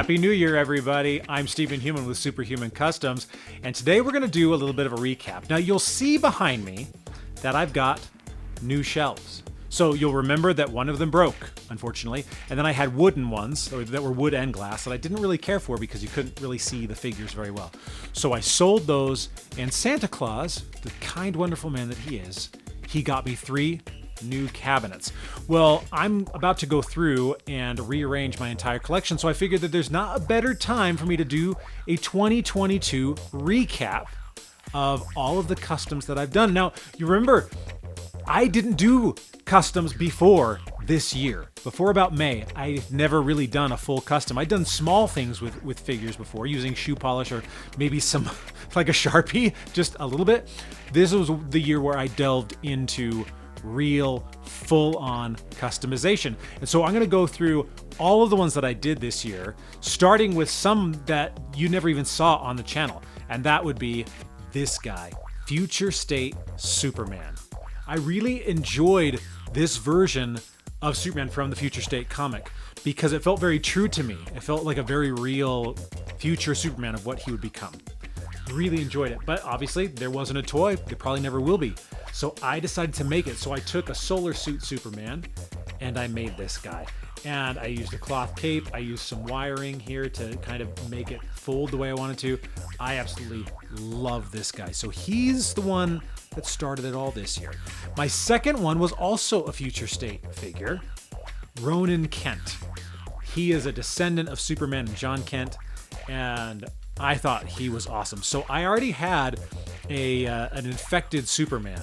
Happy New Year, everybody. I'm Stephen Human with Superhuman Customs, and today we're going to do a little bit of a recap. Now, you'll see behind me that I've got new shelves. So you'll remember that one of them broke, unfortunately, and then I had wooden ones that were wood and glass that I didn't really care for because you couldn't really see the figures very well. So I sold those, and Santa Claus, the kind, wonderful man that he is, he got me 3 new cabinets. Well, I'm about to go through and rearrange my entire collection, so I figured that there's not a better time for me to do a 2022 recap of all of the customs that I've done. Now, you remember, I didn't do customs before this year. Before about May, I've never really done a full custom. I'd done small things with figures before, using shoe polish or maybe some, like a Sharpie, just a little bit. This was the year where I delved into real full-on customization. And so I'm going to go through all of the ones that I did this year, starting with some that you never even saw on the channel. And that would be this guy, Future State Superman. I really enjoyed this version of Superman from the Future State comic because it felt very true to me. It felt like a very real future Superman of what he would become. Really enjoyed it, but obviously there wasn't a toy. There probably never will be. So I decided to make it. So I took a solar suit Superman and I made this guy. And I used a cloth cape. I used some wiring here to kind of make it fold the way I wanted to. I absolutely love this guy. So he's the one that started it all this year. My second one was also a Future State figure, Ronan Kent. He is a descendant of Superman and John Kent, and I thought he was awesome. So I already had an infected Superman,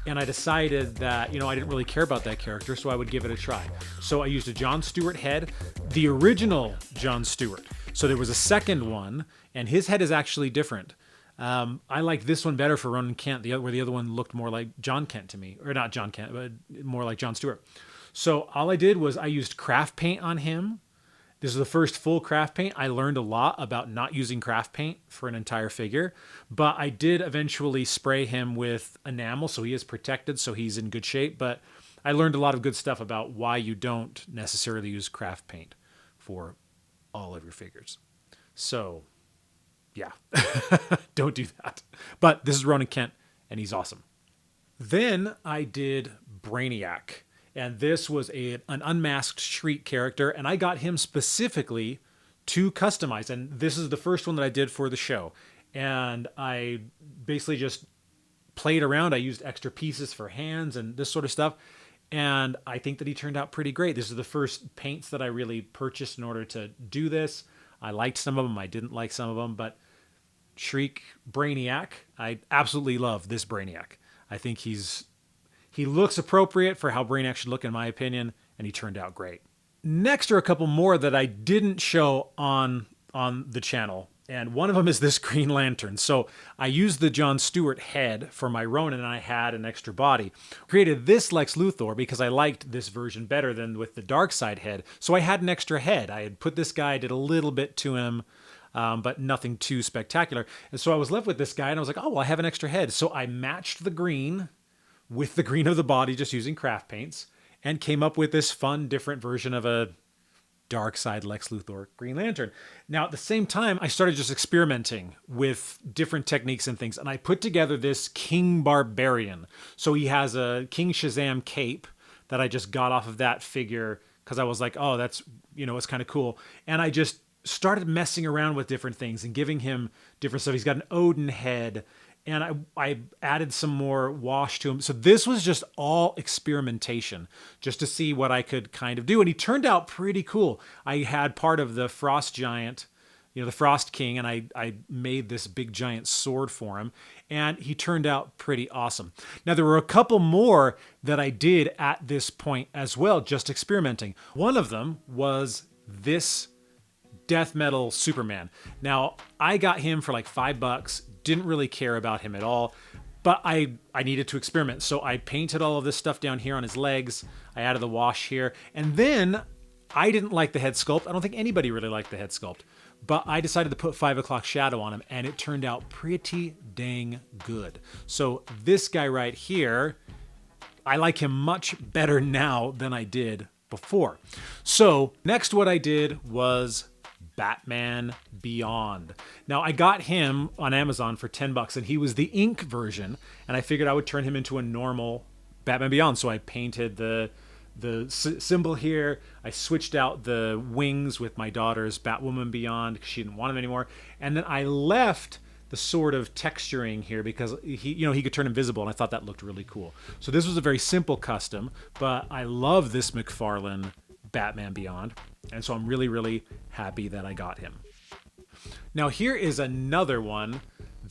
and I decided that, I didn't really care about that character, so I would give it a try. So I used a John Stewart head, the original John Stewart. So there was a second one, and his head is actually different. I like this one better for Ronan Kent, where the other one looked more like John Kent to me. Or not John Kent, but more like John Stewart. So all I did was I used craft paint on him. This is the first full craft paint. I learned a lot about not using craft paint for an entire figure, but I did eventually spray him with enamel, so he is protected, so he's in good shape. But I learned a lot of good stuff about why you don't necessarily use craft paint for all of your figures. So, yeah, don't do that. But this is Ronan Kent, and he's awesome. Then I did Brainiac. And this was an unmasked Shriek character, and I got him specifically to customize. And this is the first one that I did for the show. And I basically just played around. I used extra pieces for hands and this sort of stuff. And I think that he turned out pretty great. This is the first paints that I really purchased in order to do this. I liked some of them. I didn't like some of them. But Shriek Brainiac, I absolutely love this Brainiac. I think he looks appropriate for how Brainiac should look, in my opinion, and he turned out great. Next are a couple more that I didn't show on the channel, and one of them is this Green Lantern. So I used the John Stewart head for my Ronin, and I had an extra body. Created this Lex Luthor because I liked this version better than with the Darkseid head, so I had an extra head. I had put this guy, did a little bit to him, but nothing too spectacular. And so I was left with this guy, and I was like, oh, well, I have an extra head. So I matched the green with the green of the body, just using craft paints, and came up with this fun, different version of a Darkseid Lex Luthor Green Lantern. Now, at the same time, I started just experimenting with different techniques and things, and I put together this King Barbarian. So he has a King Shazam cape that I just got off of that figure because I was like, oh, that's, it's kind of cool. And I just started messing around with different things and giving him different stuff. He's got an Odin head, and I added some more wash to him. So this was just all experimentation, just to see what I could kind of do. And he turned out pretty cool. I had part of the Frost Giant, the Frost King, and I made this big giant sword for him. And he turned out pretty awesome. Now, there were a couple more that I did at this point as well, just experimenting. One of them was this Death Metal Superman. Now, I got him for like $5, didn't really care about him at all, but I needed to experiment. So I painted all of this stuff down here on his legs. I added the wash here. And then I didn't like the head sculpt. I don't think anybody really liked the head sculpt, but I decided to put 5 o'clock shadow on him, and it turned out pretty dang good. So this guy right here, I like him much better now than I did before. So next what I did was Batman Beyond. Now I got him on Amazon for $10 and he was the ink version, and I figured I would turn him into a normal Batman Beyond. So I painted the symbol here. I switched out the wings with my daughter's Batwoman Beyond because she didn't want him anymore. And then I left the sort of texturing here because he could turn invisible, and I thought that looked really cool. So this was a very simple custom, but I love this McFarlane Batman Beyond, and so I'm really, really happy that I got him. Now here is another one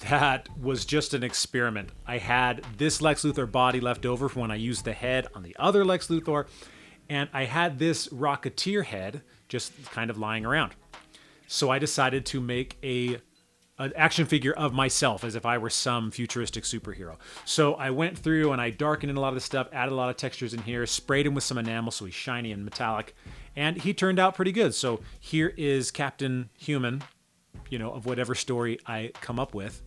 that was just an experiment. I had this Lex Luthor body left over from when I used the head on the other Lex Luthor, and I had this Rocketeer head just kind of lying around. So I decided to make an action figure of myself as if I were some futuristic superhero. So I went through and I darkened in a lot of the stuff, added a lot of textures in here, sprayed him with some enamel so he's shiny and metallic, and he turned out pretty good. So here is Captain Human, of whatever story I come up with.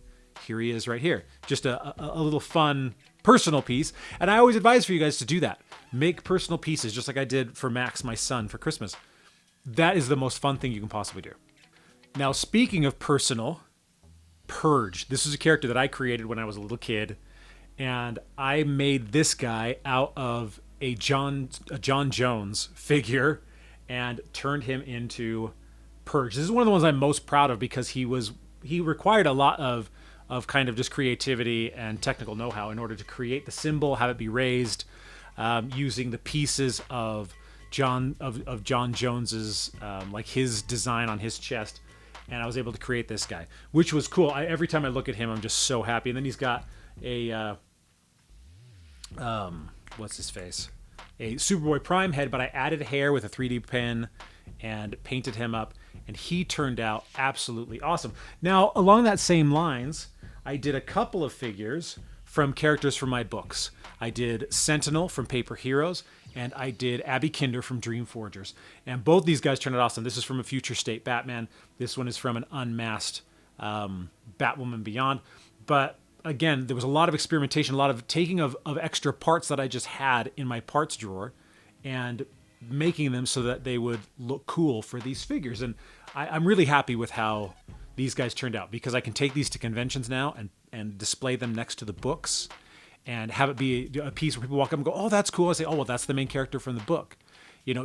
Here he is right here. Just a little fun personal piece. And I always advise for you guys to do that. Make personal pieces, just like I did for Max, my son, for Christmas. That is the most fun thing you can possibly do. Now, speaking of personal, Purge. This is a character that I created when I was a little kid, and I made this guy out of a John Jones figure and turned him into Purge. This is one of the ones I'm most proud of because he required a lot of kind of just creativity and technical know-how in order to create the symbol, have it be raised, using the pieces of John Jones's like his design on his chest. And I was able to create this guy, which was cool. Every time I look at him, I'm just so happy. And then he's got a, what's his face? A Superboy Prime head, but I added hair with a 3D pen and painted him up, and he turned out absolutely awesome. Now, along that same lines, I did a couple of figures from characters from my books. I did Sentinel from Paper Heroes, and I did Abby Kinder from Dream Forgers. And both these guys turned out awesome. This is from a Future State Batman. This one is from an unmasked Batwoman Beyond. But again, there was a lot of experimentation, a lot of taking of extra parts that I just had in my parts drawer and making them so that they would look cool for these figures. And I'm really happy with how these guys turned out because I can take these to conventions now and display them next to the books and have it be a piece where people walk up and go, oh, that's cool. I say, oh, well, that's the main character from the book.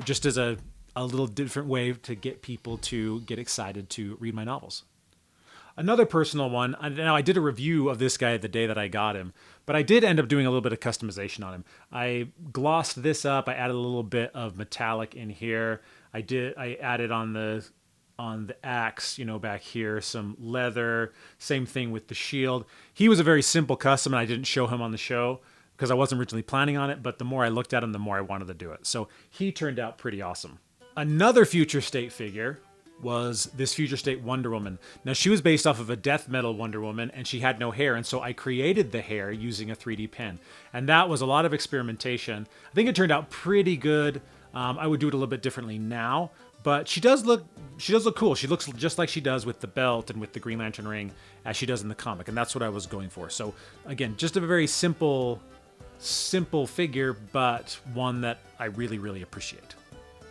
Just as a little different way to get people to get excited to read my novels. Another personal one, now I did a review of this guy the day that I got him, but I did end up doing a little bit of customization on him. I glossed this up. I added a little bit of metallic in here. I added on the axe, back here, some leather. Same thing with the shield. He was a very simple custom, and I didn't show him on the show because I wasn't originally planning on it, but the more I looked at him, the more I wanted to do it. So he turned out pretty awesome. Another Future State figure was this Future State Wonder Woman. Now, she was based off of a death metal Wonder Woman, and she had no hair, and so I created the hair using a 3D pen. And that was a lot of experimentation. I think it turned out pretty good. I would do it a little bit differently now, but she does look cool. She looks just like she does with the belt and with the Green Lantern ring as she does in the comic, and that's what I was going for. So again, just a very simple figure, but one that I really, really appreciate.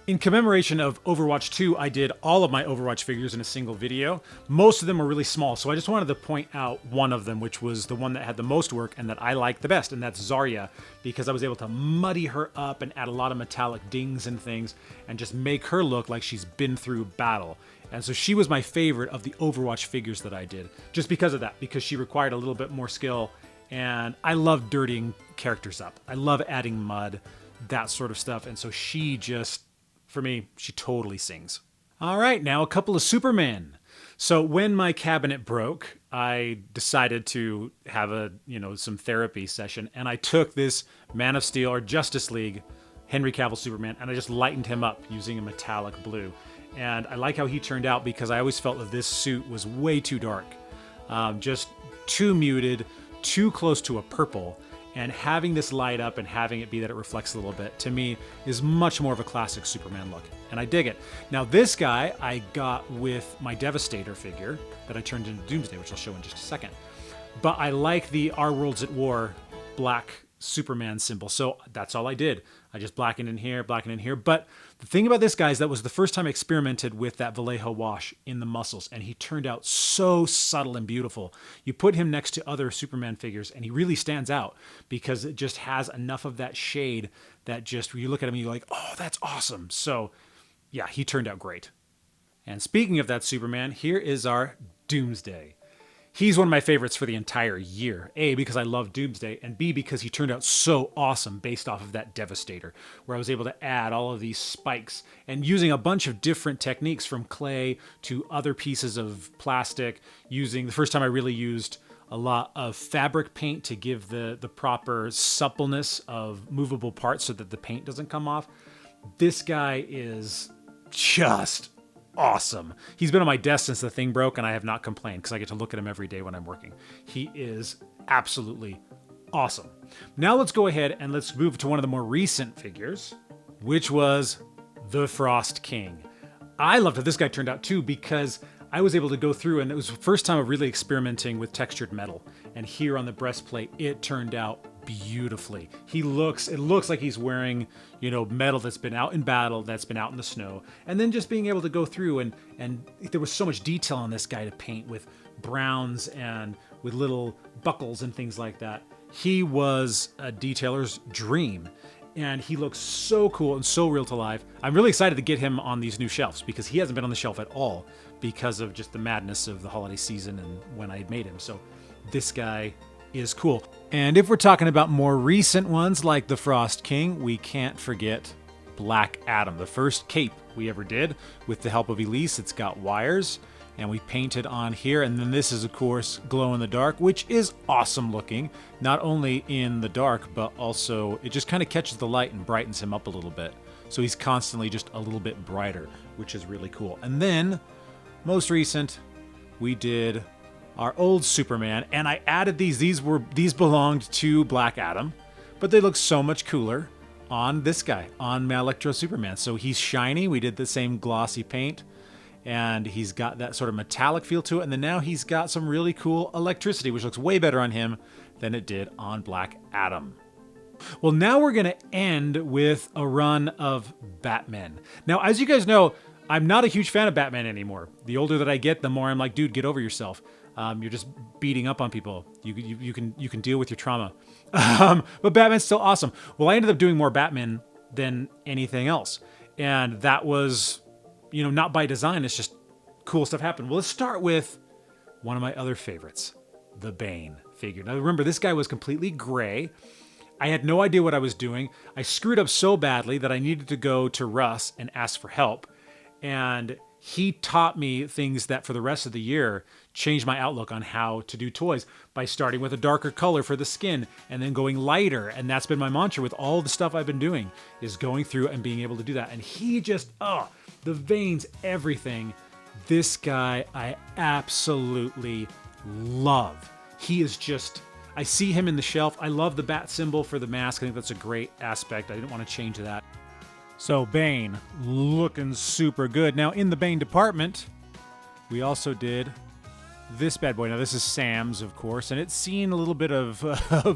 In commemoration of Overwatch 2, I did all of my Overwatch figures in a single video. Most of them were really small, so I just wanted to point out one of them, which was the one that had the most work and that I liked the best, and that's Zarya, because I was able to muddy her up and add a lot of metallic dings and things and just make her look like she's been through battle. And so she was my favorite of the Overwatch figures that I did, just because of that, because she required a little bit more skill, and I love dirtying characters up. I love adding mud, that sort of stuff, and so she just... for me, she totally sings. All right, now a couple of Superman. So when my cabinet broke, I decided to have some therapy session, and I took this Man of Steel or Justice League Henry Cavill Superman, and I just lightened him up using a metallic blue. And I like how he turned out because I always felt that this suit was way too dark, just too muted, too close to a purple. And having this light up and having it be that it reflects a little bit, to me, is much more of a classic Superman look. And I dig it. Now, this guy I got with my Devastator figure that I turned into Doomsday, which I'll show in just a second. But I like the Our World's at War black Superman symbol. So that's all I did. I just blackened in here, blackened in here. But the thing about this guy is that was the first time I experimented with that Vallejo wash in the muscles, and he turned out so subtle and beautiful. You put him next to other Superman figures, and he really stands out because it just has enough of that shade that just, when you look at him, you're like, oh, that's awesome. So yeah, he turned out great. And speaking of that Superman, here is our Doomsday. He's one of my favorites for the entire year. A, because I love Doomsday, and B, because he turned out so awesome based off of that Devastator, where I was able to add all of these spikes and using a bunch of different techniques from clay to other pieces of plastic, using, the first time I really used a lot of fabric paint to give the proper suppleness of movable parts so that the paint doesn't come off. This guy is just awesome. He's been on my desk since the thing broke, and I have not complained because I get to look at him every day when I'm working. He is absolutely awesome. Now let's go ahead and let's move to one of the more recent figures, which was the Frost King. I loved how this guy turned out too, because I was able to go through, and it was the first time of really experimenting with textured metal. And here on the breastplate, it turned out beautifully. It looks like he's wearing, metal that's been out in battle, that's been out in the snow. And then just being able to go through and there was so much detail on this guy to paint with browns and with little buckles and things like that. He was a detailer's dream. And he looks so cool and so real to life. I'm really excited to get him on these new shelves because he hasn't been on the shelf at all because of just the madness of the holiday season and when I made him. So this guy is cool. And if we're talking about more recent ones like the Frost King, we can't forget Black Adam, the first cape we ever did with the help of Elise. It's got wires and we painted on here. And then this is, of course, glow in the dark, which is awesome looking, not only in the dark, but also it just kind of catches the light and brightens him up a little bit. So he's constantly just a little bit brighter, which is really cool. And then most recent, we did our old Superman, and I added these. These belonged to Black Adam, but they look so much cooler on this guy, on my Electro Superman. So he's shiny. We did the same glossy paint, and he's got that sort of metallic feel to it. And then now he's got some really cool electricity, which looks way better on him than it did on Black Adam. Well, now we're going to end with a run of Batman. Now, as you guys know, I'm not a huge fan of Batman anymore. The older that I get, the more I'm like, dude, get over yourself. You're just beating up on people. You can deal with your trauma. But Batman's still awesome. Well, I ended up doing more Batman than anything else. And that was, not by design. It's just cool stuff happened. Well, let's start with one of my other favorites, the Bane figure. Now, remember, this guy was completely gray. I had no idea what I was doing. I screwed up so badly that I needed to go to Russ and ask for help. And he taught me things that for the rest of the year changed my outlook on how to do toys by starting with a darker color for the skin and then going lighter. And that's been my mantra with all the stuff I've been doing, is going through and being able to do that. And he just, the veins, everything. This guy I absolutely love. He is just, I see him in the shelf. I love the bat symbol for the mask. I think that's a great aspect. I didn't want to change that. So Bane, looking super good. Now in the Bane department, we also did this bad boy. Now this is Sam's, of course, and it's seen a little bit of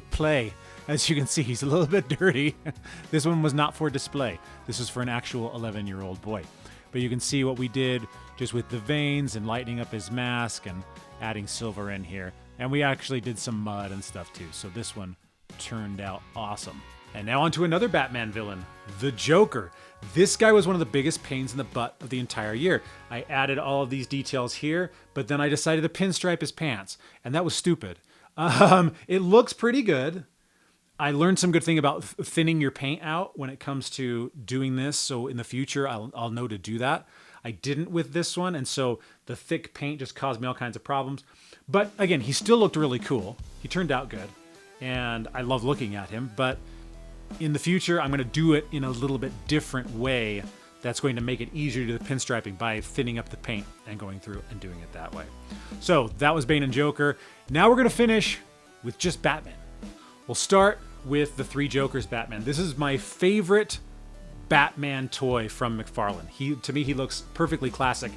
play. As you can see, he's a little bit dirty. This one was not for display. This is for an actual 11-year-old boy. But you can see what we did just with the veins and lightening up his mask and adding silver in here. And we actually did some mud and stuff too. So this one turned out awesome. And now on to another Batman villain, the Joker. This guy was one of the biggest pains in the butt of the entire year. I added all of these details here, but then I decided to pinstripe his pants, and that was stupid. It looks pretty good. I learned some good thing about thinning your paint out when it comes to doing this, so in the future I'll know to do that. I didn't with this one, and so the thick paint just caused me all kinds of problems. But again, he still looked really cool. He turned out good, and I love looking at him, but in the future, I'm going to do it in a little bit different way that's going to make it easier to do the pinstriping by thinning up the paint and going through and doing it that way. So that was Bane and Joker. Now we're going to finish with just Batman. We'll start with the Three Jokers Batman. This is my favorite Batman toy from McFarlane. To me, he looks perfectly classic.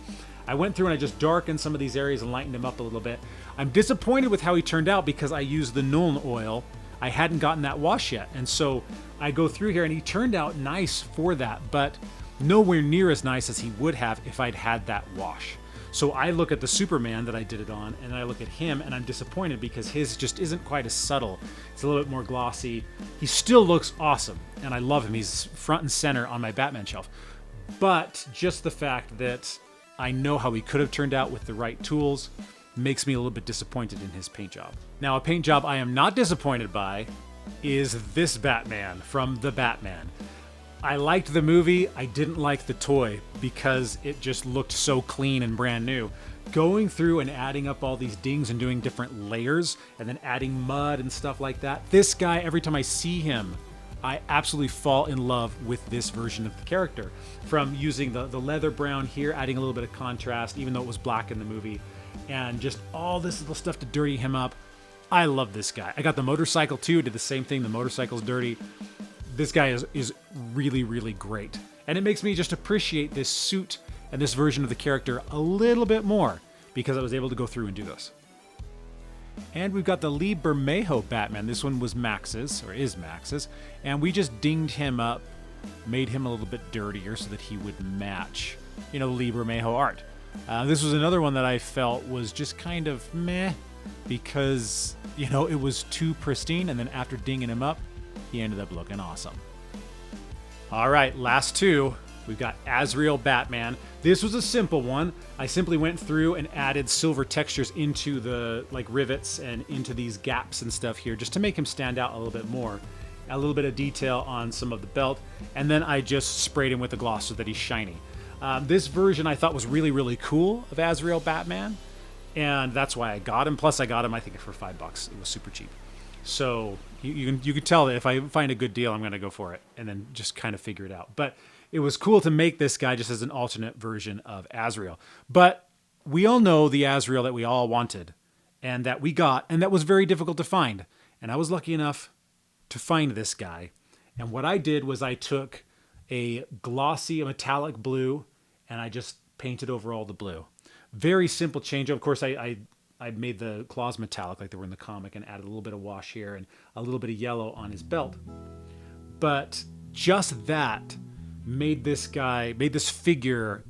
I went through and I just darkened some of these areas and lightened him up a little bit. I'm disappointed with how he turned out because I used the Nuln oil I hadn't gotten that wash yet. And so I go through here and he turned out nice for that, but nowhere near as nice as he would have if I'd had that wash. So I look at the Superman that I did it on, and I look at him, and I'm disappointed because his just isn't quite as subtle. It's a little bit more glossy. He still looks awesome, and I love him. He's front and center on my Batman shelf. But just the fact that I know how he could have turned out with the right tools makes me a little bit disappointed in his paint job. Now, a paint job I am not disappointed by is this Batman from The Batman. I liked the movie. I didn't like the toy because it just looked so clean and brand new. Going through and adding up all these dings and doing different layers and then adding mud and stuff like that. This guy, every time I see him, I absolutely fall in love with this version of the character. From using the leather brown here, adding a little bit of contrast, even though it was black in the movie, and just all this little stuff to dirty him up. I love this guy. I got the motorcycle too, did the same thing. The motorcycle's dirty. This guy is really, really great. And it makes me just appreciate this suit and this version of the character a little bit more because I was able to go through and do this. And we've got the Lee Bermejo Batman. This one was Max's, or is Max's, and we just dinged him up, made him a little bit dirtier so that he would match, the Lee Bermejo art. This was another one that I felt was just kind of meh because, it was too pristine, and then after dinging him up, he ended up looking awesome. All right, last two. We've got Azrael Batman. This was a simple one. I simply went through and added silver textures into the rivets and into these gaps and stuff here just to make him stand out a little bit more. A little bit of detail on some of the belt, and then I just sprayed him with a gloss so that he's shiny. This version I thought was really, really cool of Azrael Batman, and that's why I got him. Plus I got him, I think, for $5. It was super cheap. So you can tell that if I find a good deal, I'm going to go for it and then just kind of figure it out. But it was cool to make this guy just as an alternate version of Azrael. But we all know the Azrael that we all wanted and that we got, and that was very difficult to find. And I was lucky enough to find this guy. And what I did was I took a glossy metallic blue and I just painted over all the blue. Very simple change. Of course, I made the claws metallic like they were in the comic and added a little bit of wash here and a little bit of yellow on his belt. But just that made this figure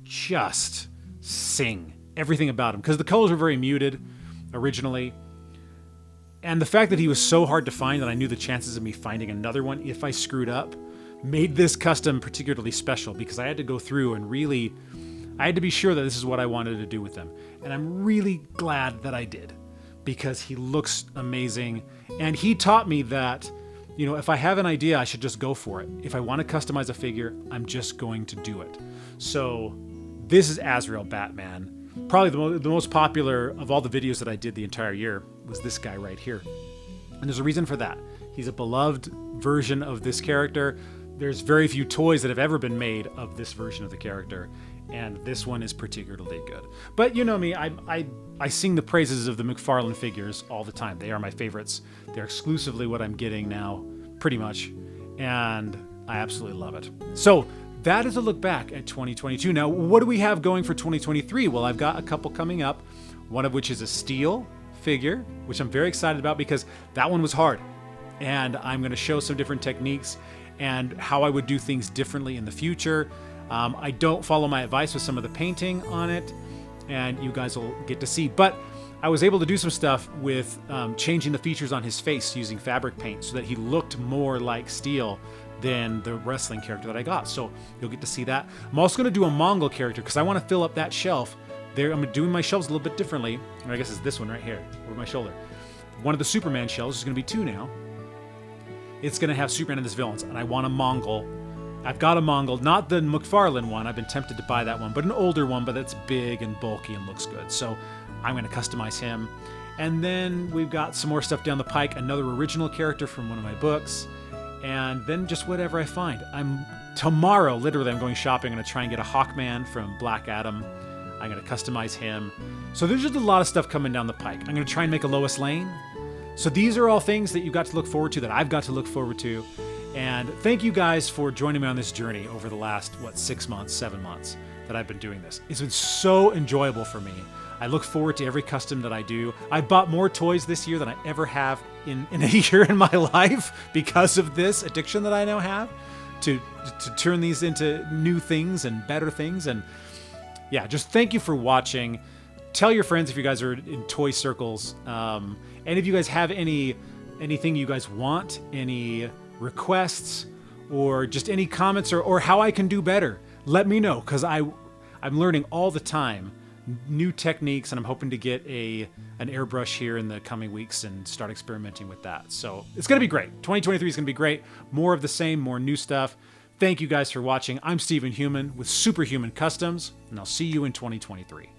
just sing. Everything about him. Because the colors were very muted originally. And the fact that he was so hard to find that I knew the chances of me finding another one if I screwed up made this custom particularly special because I had to go through and I had to be sure that this is what I wanted to do with them. And I'm really glad that I did because he looks amazing. And he taught me that, if I have an idea, I should just go for it. If I want to customize a figure, I'm just going to do it. So this is Azrael Batman. Probably the most popular of all the videos that I did the entire year was this guy right here. And there's a reason for that. He's a beloved version of this character. There's very few toys that have ever been made of this version of the character. And this one is particularly good. But you know me, I sing the praises of the McFarlane figures all the time. They are my favorites. They're exclusively what I'm getting now, pretty much. And I absolutely love it. So that is a look back at 2022. Now, what do we have going for 2023? Well, I've got a couple coming up, one of which is a steel figure, which I'm very excited about because that one was hard. And I'm going to show some different techniques and how I would do things differently in the future. I don't follow my advice with some of the painting on it, and you guys will get to see. But I was able to do some stuff with changing the features on his face using fabric paint so that he looked more like steel than the wrestling character that I got. So you'll get to see that. I'm also going to do a Mongol character because I want to fill up that shelf. There, I'm doing my shelves a little bit differently. Or I guess it's this one right here over my shoulder. One of the Superman shelves is going to be 2 now. It's going to have Superman and his villains, and I want a Mongol. I've got a Mongol, not the McFarlane one. I've been tempted to buy that one, but an older one, but that's big and bulky and looks good. So I'm going to customize him. And then we've got some more stuff down the pike, another original character from one of my books, and then just whatever I find. Tomorrow, literally, I'm going shopping. I'm going to try and get a Hawkman from Black Adam. I'm going to customize him. So there's just a lot of stuff coming down the pike. I'm going to try and make a Lois Lane. So these are all things that you've got to look forward to, that I've got to look forward to. And thank you guys for joining me on this journey over the last, 6 months, 7 months that I've been doing this. It's been so enjoyable for me. I look forward to every custom that I do. I bought more toys this year than I ever have in a year in my life because of this addiction that I now have to turn these into new things and better things. And yeah, just thank you for watching. Tell your friends if you guys are in toy circles. And if you guys have anything you guys want, any requests, or just any comments or how I can do better, let me know, because I'm learning all the time new techniques, and I'm hoping to get an airbrush here in the coming weeks and start experimenting with that. So it's going to be great. 2023 is going to be great. More of the same, more new stuff. Thank you guys for watching. I'm Stephen Human with Superhuman Customs, and I'll see you in 2023.